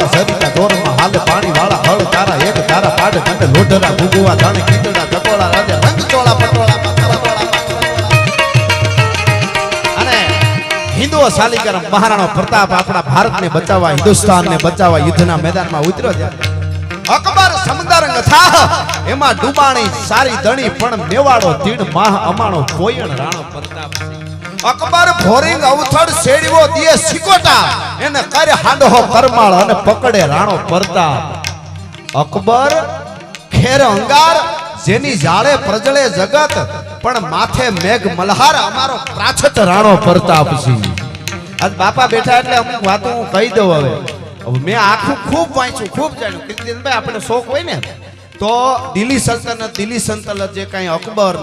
વાળા સરિતા દોરમાં હાલે પાણી વાળા હળ તારા એક તારા પાડ કંડે લોઢરા ભૂગવા ધાણે કીધડા ધકોડા રાજા રંગ ચોળા પટોળા અને હિન્દુ શાલિગ્રામ મહારાણો પ્રતાપ આપણા ભારતને બચાવવા હિન્દુસ્તાનને બચાવવા યુદ્ધના મેદાનમાં ઉતર્યો છે અકબર સમંદરંગ થાહ એમાં ડૂબાણી સારી દણી પણ મેવાડો તીડ માહ અમાણો કોયણ રાણો પ્રતાપ અકબર ભોરિંગ અવથડ શેડવો દિયે સિકોટા એને કરે હાંડો કરમાળ અને પકડે રાણો પ્રતાપ અકબર ખેર અંગાર જેની જાળે પ્રજળે જગત પણ માથે મેઘ મલ્હાર અમારો પ્રાછત રાણો પ્રતાપ છે આજ બાપા બેઠા એટલે અમુક વાતો હું કહી દઉં હવે મેં આખું ખૂબ વાંચ્યું ખૂબ જાણ્યું કીર્તિદાનભાઈ આપણે શોખ હોય ને તો દિલ્હી સલ્તનત જે કાંઈ અકબર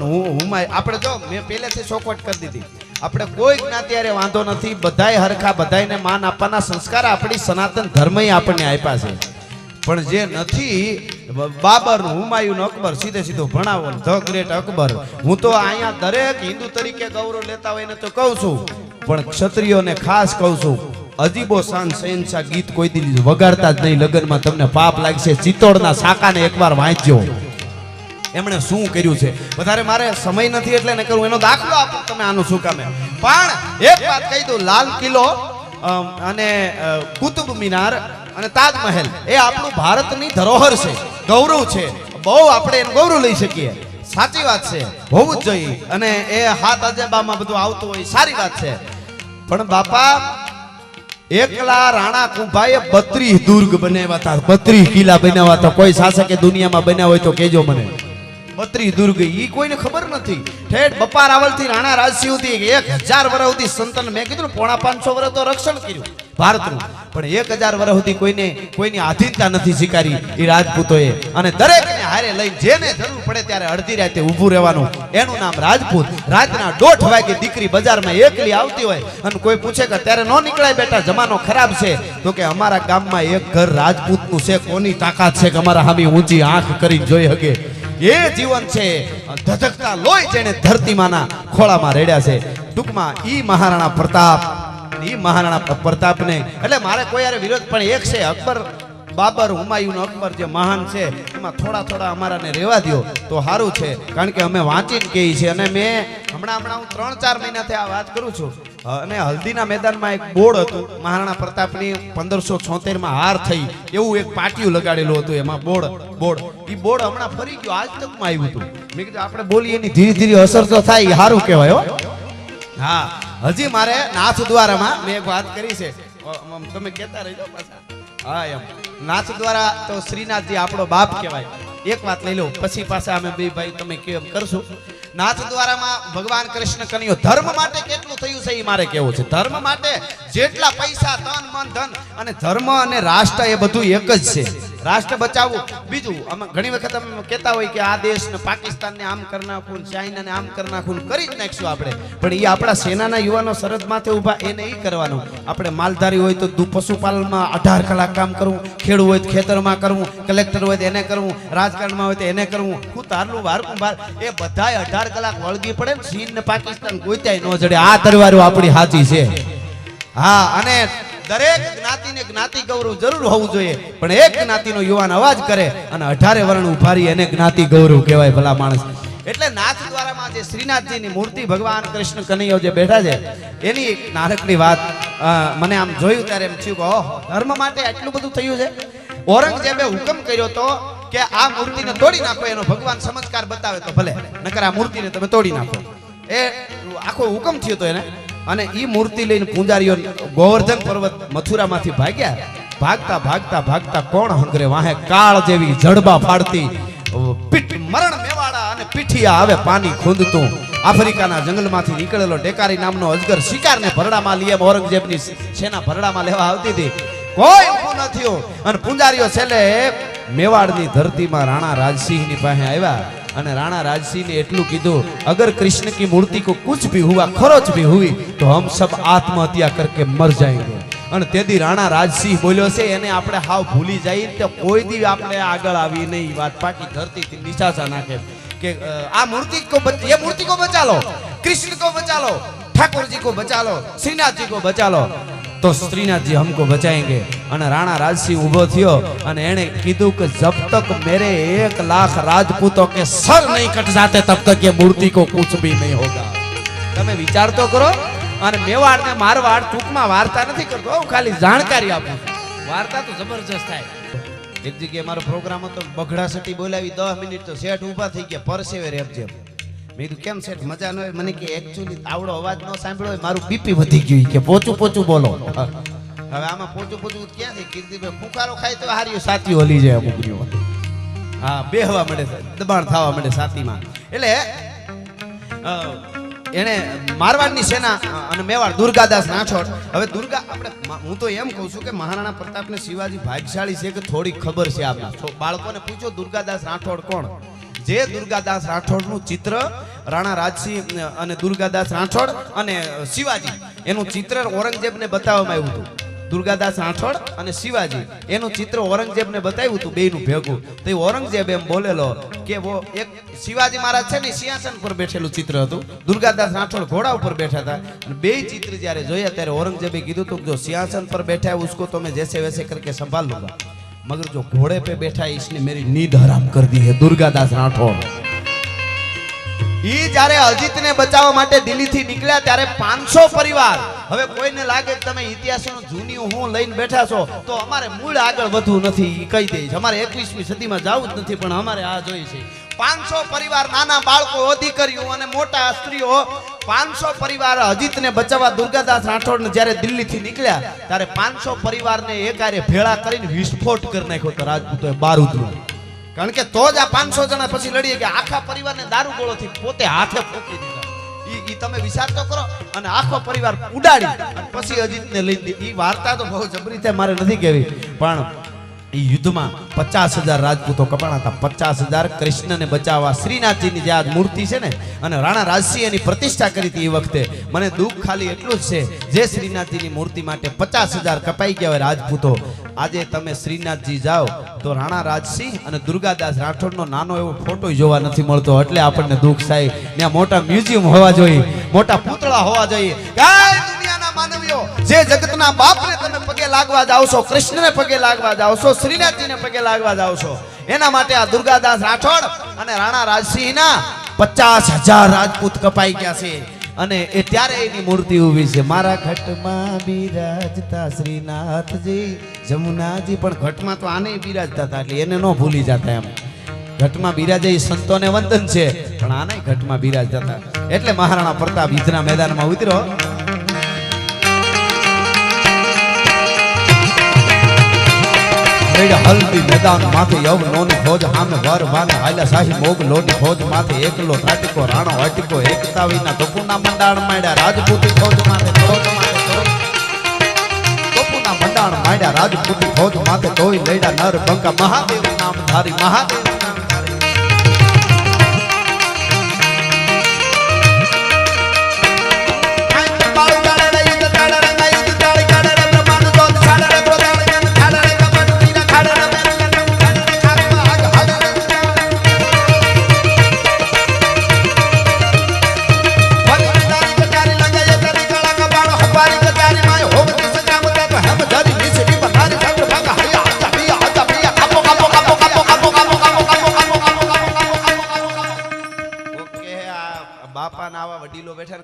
ને હુમાય આપણે જો મેં પહેલેથી શોખવટ કરી દીધી આપણે કોઈ જ્ઞાતિ હારે વાંધો નથી બધાય હરખા બધાયને માન આપવાના સંસ્કાર આપણી સનાતન ધર્મએ આપણને આપ્યા છે પણ જે નથી બાબર હુમાયુન અકબર સીધે સીધો ભણાવો ધ ગ્રેટ અકબર હું તો અહીંયા દરેક હિન્દુ તરીકે ગૌરવ લેતા હોય ને તો કહું છું પણ ક્ષત્રિયોને ખાસ કહું છું અજીબો શાન શહેનશાહ ગીત કોઈ દી વગાડતા જ નહીં લગ્નમાં તમને પાપ લાગશે ચિત્તોડના સાકાને એકવાર વાંચજો એમણે શું કર્યું છે વધારે મારે સમય નથી એટલે ને કરું એનો દાખલો આપો તમે આનું શું કામે પણ એક વાત કહી દઉં લાલ કિલ્લો અને કુતુબ મિનાર અને તાજમહેલ એ આપણું ભારતની ધરોહર છે ગૌરવ છે બહુ આપણે એનું ગૌરવ લઈ શકીએ સાચી વાત છે હોવું જ જોઈએ અને એ હાથ અજેબામાં બધું આવતું હોય સારી વાત છે પણ બાપા એકલા રાણા કુંભાઈએ 32 દુર્ગ બનાવ્યા હતા 32 કિલ્લા બનાવ્યા હતા કોઈ શાસકે દુનિયામાં બનાવ્યા હોય તો કહેજો મને 32 દુર્ગ ઈ કોઈને ખબર નથી ઠેઠ બપા રાવલ થી રાણા રાજસિંહ સુધી 1000 વર્ષ સુધી સંતન મેં કીધું 550 વર્ષ તો રક્ષણ કર્યું ભારતનું પણ 1000 વર્ષ સુધી કોઈની આધીનતા નથી સ્વીકારી એ રાજપૂતોએ અને દરેકને હારે લઈને જેને જરૂર પડે ત્યારે અડધી રાતે ઊભું રહેવાનું એનું નામ રાજપૂત રાતના 1:30 વાગે દીકરી બજારમાં એકલી આવતી હોય અને કોઈ પૂછે કે ત્યારે નો નીકળાય બેટા જમાનો ખરાબ છે તો કે અમારા ગામમાં એક ઘર રાજપૂતનું છે કોની તાકાત છે કે અમારા હામી ઊંચી આંખ કરીને જોઈ શકે એ જીવન છે ધધકતા લોહી જેને ધરતીમાંના ખોળામાં રેડ્યા છે ટૂંકમાં ઈ મહારાણા પ્રતાપને એટલે મારે કોઈ યાર વિરોધ પણ એક છે અકબર બાબર હુમાયુન અકબર જે મહાન છે એમાં થોડા અમારાને રહેવા દો તો સારું છે કારણ કે અમે વાંચીને કહીએ છીએ અને મેં હમણાં હું 3-4 મહિનાથી આ વાત કરું છું અને હલ્દીના મેદાનમાં એક બોર્ડ હતું મહારાણા પ્રતાપની 1576 હાર થઈ એવું એક પાટિયું લગાડેલું હતું એમાં બોર્ડ એ બોર્ડ હમણાં ફરી ગયો આજ તકમાં આવ્યું હતું મેં કીધું આપણે બોલીએ એની ધીરે ધીરે અસર તો થાય એ સારું કહેવાય હો હા હજી મારે નાથ દ્વારામાં મેં એક વાત કરી છે તમે કહેતા રહેજો પાછા હા એમ નાથ દ્વારા તો શ્રીનાથજી આપણો બાપ કહેવાય એક વાત લઈ લો પછી પાછા અમે બે ભાઈ તમે કેમ કરશું નાથ દ્વારામાં ભગવાન કૃષ્ણ કન્યો ધર્મ માટે કેટલું થયું છે એ મારે કેવું છે ધર્મ માટે જેટલા પૈસા તન મન ધન અને ધર્મ અને રાષ્ટ્ર એ બધું એક જ છે રાષ્ટ્ર બચાવવું બીજું અમે ઘણી વખત અમે કહેતા હોય કે આ દેશને પાકિસ્તાનને આમ કરી નાખું ચાઇનાને આમ કરી નાખું કરી જ નાખશું આપણે પણ એ આપણા સેનાના યુવાનો સરહદ માથે ઊભા એને એ કરવાનું આપણે માલધારી હોય તો પશુપાલનમાં 18 કલાક કામ કરવું ખેડૂત હોય તો ખેતરમાં કરવું કલેક્ટર હોય તો એને કરવું રાજકારણમાં હોય તો એને કરવું હું તારલું વારકું બાર એ બધાય 18 કલાક વળગી પડે ને ચીન ને પાકિસ્તાન ગોત્યાય ન જડે આ તરવારો આપણી સાચી છે હા અને દરેક જ્ઞાતિને જ્ઞાતિ ગૌરવ જરૂર હોવું જોઈએ પણ એક જ્ઞાતિનો યુવાન અવાજ કરે અને 18 વર્ણ ઉભારી એને જ્ઞાતિ ગૌરવ કહેવાય ભલા માણસ એટલે નાથ દ્વારામાં જે શ્રીનાથજીની મૂર્તિ ભગવાન કૃષ્ણ કનૈયો જે બેઠા છે એની એક નાનકડી વાત મને આમ જોયું ત્યારે એમ થયું કે ઓહ ધર્મ માટે આટલું બધું થયું છે ઔરંગઝેબે હુકમ કર્યો તો કે આ મૂર્તિને તોડી નાખો એનો ભગવાન ચમત્કાર બતાવે તો ભલે નકર આ મૂર્તિને તમે તોડી નાખો એ આખો હુકમ થયો તો એને અને ઈ મૂર્તિ લઈને પૂંજારીઓ ગોવર્ધન પર્વત મથુરામાંથી ભાગતા કોણ હંગરે વાહે કાળ જેવી જડબા ફાડતી પીઠ મરણ મેવાડા અને પીઠિયા આવે પાણી ખૂંદતું આફ્રિકાના જંગલમાંથી નીકળેલો ડેકારી નામનો અજગર શિકારને ભરડામાં લીએ ઔરંગઝેબની સેના ભરડામાં લેવા આવતી હતી કોઈ ઊભું ન થયું અને પૂંજારીઓ છેલ્લે મેવાડની ધરતીમાં રાણા રાજસિંહની પાસે આવ્યા અને રાણા राजसिंह ने एटलू कीधु अगर कृष्ण की मूर्ति को कुछ भी हुआ खरोच भी हुई तो हम सब आत्महत्या करके मर जाएंगे અને તેથી રાણા રાજસિંહ બોલ્યો છે એને આપણે હાવ ભૂલી જઈએ તો કોઈ દી આપણે આગળ આવી નહીં વાત પાકી ધરતીથી નિશાચા નાખે કે આ મૂર્તિ को बचा लो कृष्ण को बचा लो ठाकुर जी को बचा लो श्रीनाथ जी को बचा लो तो श्रीनाथ जी हमको बचाएंगे અને રાણા રાજસિંહ ઊભો થયો અને એણે કીધું કે જબ તક મેરે 1 લાખ રાજપૂતો કે સર નહીં કટ જાતે તબ તક ये मूर्ति को कुछ भी नहीं होगा। તમે વિચાર તો કરો। અને મેવાડ ને મારવાડ ટૂંકમાં વાર્તા નથી કરતો, હું ખાલી જાણકારી આપું છું, વાર્તા તો જબરજસ્ત થાય। એક જગ્યાએ મારો પ્રોગ્રામ હતો, બગડા સટી બોલાવી 10 મિનિટ તો શેઠ ઊભા થઈ ગયા પરસેવે રેપજે। મેં કીધું કેમ શેઠ મજા ન હોય? મને કે એકચ્યુઅલી આવડો અવાજ ન સાંભળ્યો હોય, મારું બીપી વધી ગયું કે પોચું પોચું બોલો। હવે આમાં પોચું પોચું ક્યાં થઈ? કીર્તિભાઈ ફૂંકારો ખાય તો હારી સાતી હલી જાય અમુકની। હા બેહવા મળે, દબાણ થવા મળે છાતીમાં। એટલે એને મારવાડની સેના અને મેવાડ દુર્ગાદાસ રાઠોડ। હવે દુર્ગા આપણે હું તો એમ કહું છું કે મહારાણા પ્રતાપને શિવાજી ભાગ્યશાળી છે કે થોડી ખબર છે આપણા બાળકોને પૂછો દુર્ગાદાસ રાઠોડ કોણ? જે દુર્ગાદાસ રાઠોડનું ચિત્ર રાણા રાજસિંહ અને દુર્ગાદાસ રાઠોડ અને શિવાજી એનું ચિત્ર ઔરંગઝેબને બતાવવામાં આવ્યું હતું। દુર્ગાદાસ રાઠોડ અને શિવાજી એનું ચિત્ર ઔરંગઝેબને બતાવ્યું હતું બેયનું ભેગું। તો એ ઔરંગઝેબ એમ બોલેલો કે વો એક શિવાજી મહારાજ છે ને સિંહાસન પર બેઠેલું ચિત્ર હતું, દુર્ગાદાસ રાઠોડ ઘોડા ઉપર બેઠા હતા। અને બે ચિત્ર જ્યારે જોયા ત્યારે ઔરંગઝેબે કીધું હતું જો સિંહાસન પર बैठा है उसको तो मैं जैसे वैसे करके संभाल लूंगा, मगर जो घोड़े पे बैठा है इसने मेरी नींद हराम कर दी है। दुर्गादास राठौड़ ઈ જ્યારે અજીતને બચાવવા માટે દિલ્હીથી નીકળ્યા ત્યારે 500 પરિવાર। હવે કોઈને લાગે કે તમે ઇતિહાસનો જૂની હું લઈને બેઠા છો તો અમારે મૂળ આગળ વધવું નથી, ઈ કહી દઈશ, અમારે 21મી સદીમાં જવું જ નથી, પણ અમારે આ જોઈ છે 500 પરિવાર, નાના બાળકો, દીકરીઓ અને મોટા સ્ત્રીઓ, 500 પરિવાર અજીતને બચાવવા દુર્ગાદાસ રાઠોડને જ્યારે દિલ્હીથી નીકળ્યા ત્યારે 500 પરિવારને એકારે ભેળા કરીને વિસ્ફોટ કરી નાખ્યો તો રાજપૂતોએ બારૂદનો। કારણ કે તો જ આ 500 જણા પછી લડીએ કે આખા પરિવારને દારૂ ગોળોથી પોતે હાથે ફૂંકી દીધા। ઈ તમે વિચાર તો કરો। અને આખો પરિવાર ઉડાડી અને પછી અજીતને લઈ દીધી। ઈ વાર્તા તો બહુ જબરી છે, મારે નથી કહેવી, પણ ઈ યુદ્ધમાં 50,000 રાજપૂતો કપાણા હતા। 50,000 કૃષ્ણને બચાવવા શ્રીનાથજીની જે આ મૂર્તિ છે ને, અને રાણા રાજસિંહ એની પ્રતિષ્ઠા કરી હતી એ વખતે। મને દુઃખ ખાલી એટલું જ છે જે શ્રીનાથજીની મૂર્તિ માટે 50,000 કપાઈ ગયા હોય રાજપૂતો, આજે તમે શ્રીનાથજી જાઓ તો રાણા રાજસિંહ અને દુર્ગાદાસ રાઠોડનો નાનો એવો ફોટો જોવા નથી મળતો, એટલે આપણને દુઃખ થાય। ત્યાં મોટા મ્યુઝિયમ હોવા જોઈએ, મોટા પૂતળા હોવા જોઈએ। દુનિયાના માનવીઓ જે જગતના બાપને તમે પગે લાગવા જાવ છો, કૃષ્ણને પગે લાગવા જાવ છો, શ્રીનાથજીને પગે લાગવા જાવ છો, એના માટે આ દુર્ગાદાસ રાઠોડ અને રાણા રાજસિંહના 50,000 રાજપૂત કપાઈ ગયા છે। અને એ ત્યારે એની મૂર્તિ ઊભી છે। મારા ઘટમાં બિરાજતા શ્રીનાથજી જમુનાજી, પણ ઘટમાં તો આને બિરાજતા હતા એટલે એને ન ભૂલી જતા। એમ ઘટમાં બિરાજે એ સંતોને વંદન છે, પણ આને ઘટમાં બિરાજતા હતા એટલે મહારાણા પ્રતાપ યુદ્ધના મેદાનમાં ઉતર્યો। હલ્દી મેદાન માથે યવનોની ફોજ સામે વર વાને હાલ્યા શાહી મોગ લોની ફોજ માથે એકલો થાટકો રાણો હટકો એકતા વિના તોપુના મંડાણ માંડ્યા રાજપૂતી ફોજ માથે તોપુના મંડાણ માંડ્યા રાજપૂતી ફોજ માથે તોય લડ્યા નર બંકા મહાદેવ નામ ધારી મહાદેવ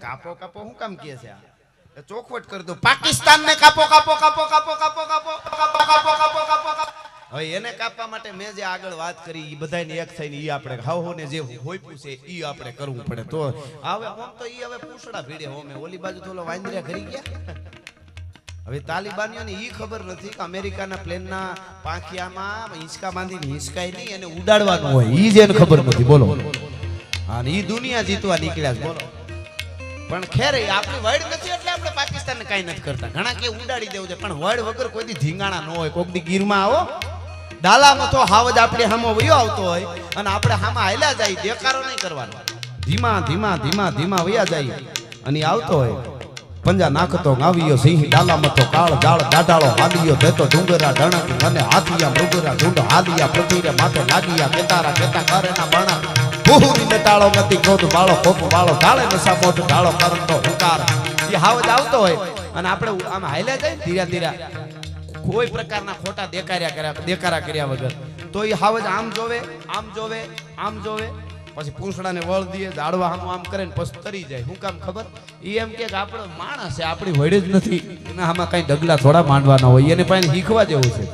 કાપો કાપો હું કામ કહે છે? ચોખવટ કરી દો, પાકિસ્તાન ને કાપો કાપો કાપો કાપો કાપો કાપો કાપો કાપો કાપો કાપો। હવે એને કાપવા માટે મેં જે આગળ વાત કરી એ બધાને એક થઈને ઈ આપણે હાવોને જે હોઈપું છે ઈ આપણે કરવું પડે। તો હવે આમ તો ઈ હવે પૂછડા ભીડે હોમે ઓલી બાજુ તો વાંદરિયા ઘરી ગયા। હવે તાલિબાનીઓને ઈ ખબર નથી કે અમેરિકાના પ્લેનના પાંખિયામાં હિંચકા બાંધીને હિંચકાય નહીં, એને ઉડાડવાનું હોય, ઈ જ એને ખબર નથી। બોલો હા, ઈ દુનિયા જીતવા નીકળ્યા છે। બોલો પણ ખેર આપણી વર્ડ નથી એટલે આપણે પાકિસ્તાનને કાઈ નથી કરતા। ઘણા કે ઉડાડી દેવું છે, પણ વર્ડ વગર કોઈ દી ધીંગાણા ન હોય। કોક દી ગીરમાં આવો ડાલામાં તો હાવજ આપણે હામો વયો આવતો હોય અને આપણે હામાં હાલ્યા જાય, દેકારો નહીં કરવાનો, ધીમા ધીમા ધીમા ધીમા વયા જાય અને આવતો હોય। પંજા નાખતો ગાવિયો સિંહ ડાલામાં તો કાળ જાળ દાઢાળો હાલિયો દેતો ડુંગરા ડણક અને હાથિયા મૃગરા ઢૂંઢ હાલિયા પૃથ્વીરે માથે લાગિયા કેતારા કેતા કરેના બણા ભૂહુની નટાળો મતી ક્રોધ વાળો કોપ વાળો ઢાળે નશા મોઢ ઢાળો કરતો હુંકાર। એ હાવજ આવતો હોય અને આપણે આમ હાલ્યા જાય ધીરા ધીરા કોઈ પ્રકારના ખોટા દેકારા કર્યા વગર તો એ હાવજ આમ જોવે આમ જોવે આમ જોવે પછી પૂંછડાને વળ દે ઝાડવા આમ કરે ને પછી તરી જાય શું કામ ખબર એ એમ કે આપણો માણસ છે આપણી વડે જ નથી એના આમાં કઈ ડગલા થોડા માંડવાના હોય એને પાસે શીખવા જેવું છે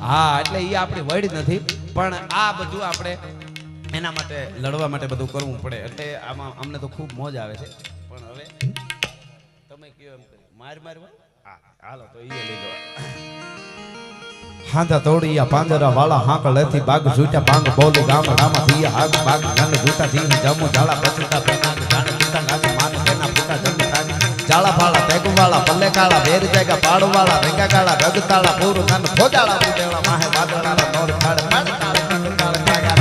હા એટલે એ આપણી વડ નથી પણ આ બધું આપણે એના માટે લડવા માટે બધું કરવું પડે એટલે આમાં અમને તો ખૂબ મોજ આવે છે પણ હવે તમે કયો એમ માર હાલો તો એ લઈ લો હાંધા તોડિયા પાંજરા વાળા હાંક લેથી બાગ છૂટ્યા પાંગ બોલી ગામડામાં થી હાગ બાગ ગાને જૂટા થી જમુ ઝાલા પચુટા પેના ગાને જૂટા ગાને માન તેના ફૂટા જમી તાગી ઝાલા ફાળા તેગુ વાળા પલ્લે કાળા વેર જાગા પાડ વાળા રેગા કાળા ગગતાળા પૂરું ગાને ફોજાળા ઉડેળા માહે વાદળાના નોર ખાડે પાડ કાળે કાળે જાગા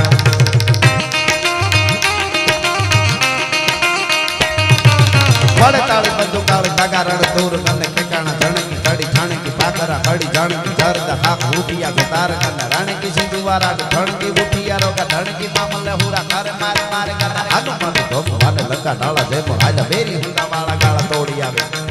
વડે તાળી બંદુ કાળી જાગા રણ દૂર ગાને ઠેકાણા જણકી કડી છાણકી પાકરા કડી જાણકી જરદા હાક ઉઠિયા કે તાર કને રાણી કી સિંધુવારા કે ધણકી ઉઠિયા રોગા ધણકી મામલે હુરા કરે મારે મારે કને હાલો મારે ધોમ વાલે લગા ડાળા જેમો હાલા બેરી હુંડા વાળા ગાળા તોડી આવે